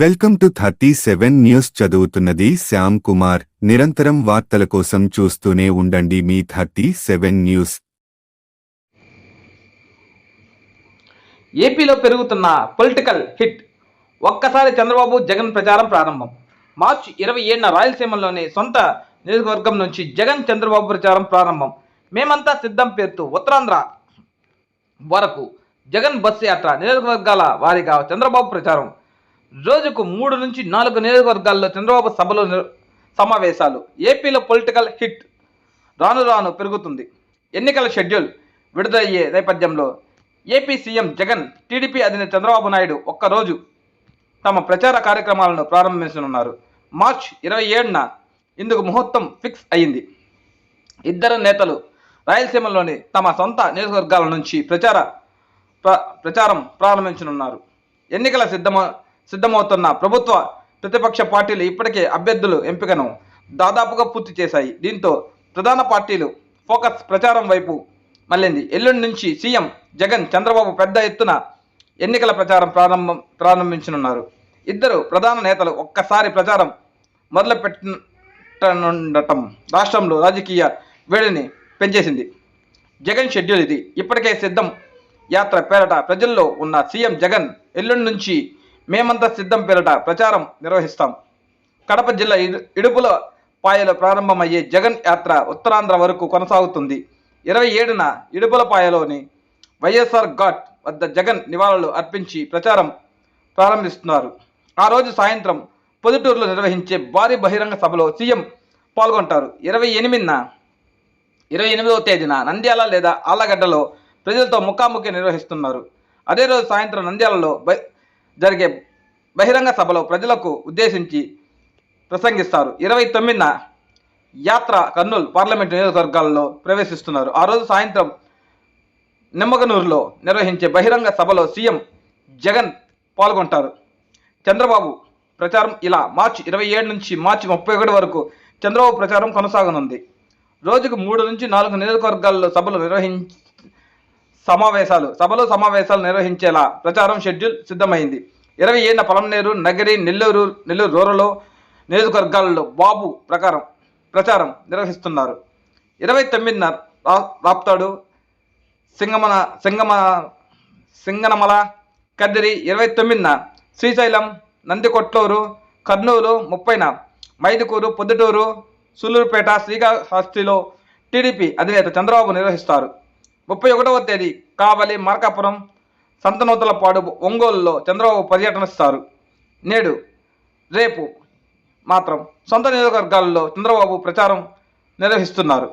Welcome to 37 news. చదువుతున్నది శ్యామ్ కుమార్. నిరంతరం వార్తల కోసం చూస్తూనే ఉండండి మీ 37 న్యూస్. ఏపీలో పెరుగుతున్న పొలిటికల్ హిట్. ఒక్కసారి చంద్రబాబు జగన్ ప్రచారం ప్రారంభం. మార్చి 27న రాయలసీమలోని సొంత నియోజకవర్గం నుంచి జగన్ చంద్రబాబు ప్రచారం ప్రారంభం. మేమంతా సిద్ధం పేరుతో ఉత్తరాంధ్ర వరకు జగన్ బస్సు యాత్ర, నియోజకవర్గాల వారీగా చంద్రబాబు ప్రచారం. రోజుకు 3 నుంచి 4 నియోజకవర్గాల్లో చంద్రబాబు సభలు, సమావేశాలు. ఏపీలో పొలిటికల్ హిట్ రాను రాను పెరుగుతుంది. ఎన్నికల షెడ్యూల్ విడుదలయ్యే నేపథ్యంలో ఏపీ సీఎం జగన్, టీడీపీ అధినేత చంద్రబాబు నాయుడు ఒక్కరోజు తమ ప్రచార కార్యక్రమాలను ప్రారంభించనున్నారు. మార్చి 27న ఇందుకు ముహూర్తం ఫిక్స్ అయింది. ఇద్దరు నేతలు రాయలసీమలోని తమ సొంత నియోజకవర్గాల నుంచి ప్రచారం ప్రారంభించనున్నారు. ఎన్నికల సిద్ధమవుతున్న ప్రభుత్వ, ప్రతిపక్ష పార్టీలు ఇప్పటికే అభ్యర్థుల ఎంపికను దాదాపుగా పూర్తి చేశాయి. దీంతో ప్రధాన పార్టీలు ఫోకస్ ప్రచారం వైపు మళ్ళింది. ఎల్లుండి నుంచి సీఎం జగన్, చంద్రబాబు పెద్ద ఎత్తున ఎన్నికల ప్రచారం ప్రారంభించనున్నారు. ఇద్దరు ప్రధాన నేతలు ఒక్కసారి ప్రచారం మొదలుపెట్టనుండటం రాష్ట్రంలో రాజకీయ వేడిని పెంచేసింది. జగన్ షెడ్యూల్ ఇది. ఇప్పటికే సిద్ధం యాత్ర పేరట ప్రజల్లో ఉన్న సీఎం జగన్ ఎల్లుండి నుంచి మేమంతా సిద్ధం పేరట ప్రచారం నిర్వహిస్తాం. కడప జిల్లా ఇడుపుల పాయలో ప్రారంభమయ్యే జగన్ యాత్ర ఉత్తరాంధ్ర వరకు కొనసాగుతుంది. 27న ఇడుపులపాయలోని వైఎస్ఆర్ ఘాట్ వద్ద జగన్ నివాళులు అర్పించి ప్రచారం ప్రారంభిస్తున్నారు. ఆ రోజు సాయంత్రం పొద్దుటూరులో నిర్వహించే భారీ బహిరంగ సభలో సీఎం పాల్గొంటారు. 28వ తేదీన నంద్యాల లేదా ఆళ్లగడ్డలో ప్రజలతో ముఖాముఖి నిర్వహిస్తున్నారు. అదే రోజు సాయంత్రం నంద్యాలలో జరిగే బహిరంగ సభలో ప్రజలకు ఉద్దేశించి ప్రసంగిస్తారు. 29న యాత్ర కర్నూలు పార్లమెంటు నియోజకవర్గాల్లో ప్రవేశిస్తున్నారు. ఆ రోజు సాయంత్రం నిమ్మగనూరులో నిర్వహించే బహిరంగ సభలో సీఎం జగన్ పాల్గొంటారు. చంద్రబాబు ప్రచారం ఇలా మార్చి 27 నుంచి మార్చి 31 వరకు చంద్రబాబు ప్రచారం కొనసాగనుంది. రోజుకు 3 నుంచి 4 నియోజకవర్గాల్లో సమావేశాలు నిర్వహించేలా ప్రచారం షెడ్యూల్ సిద్ధమైంది. 27న పలమనేరు, నగరి, నెల్లూరు రూరల్ నియోజకవర్గాల్లో బాబు ప్రచారం నిర్వహిస్తున్నారు. 29న రాప్తాడు, సింగనమల, కదిరి, 29న శ్రీశైలం, నందికొట్లూరు, కర్నూలు, 30న మైదుకూరు, పొద్దుటూరు, సూలూరుపేట, శ్రీకాళహస్తిలో టీడీపీ అధినేత చంద్రబాబు నిర్వహిస్తారు. 31వ తేదీ కావలి, మార్కాపురం, సంతనూతలపాడు, ఒంగోలులో చంద్రబాబు పర్యటనిస్తారు. రేపు మాత్రం సొంత నియోజకవర్గాల్లో చంద్రబాబు ప్రచారం నిర్వహిస్తున్నారు.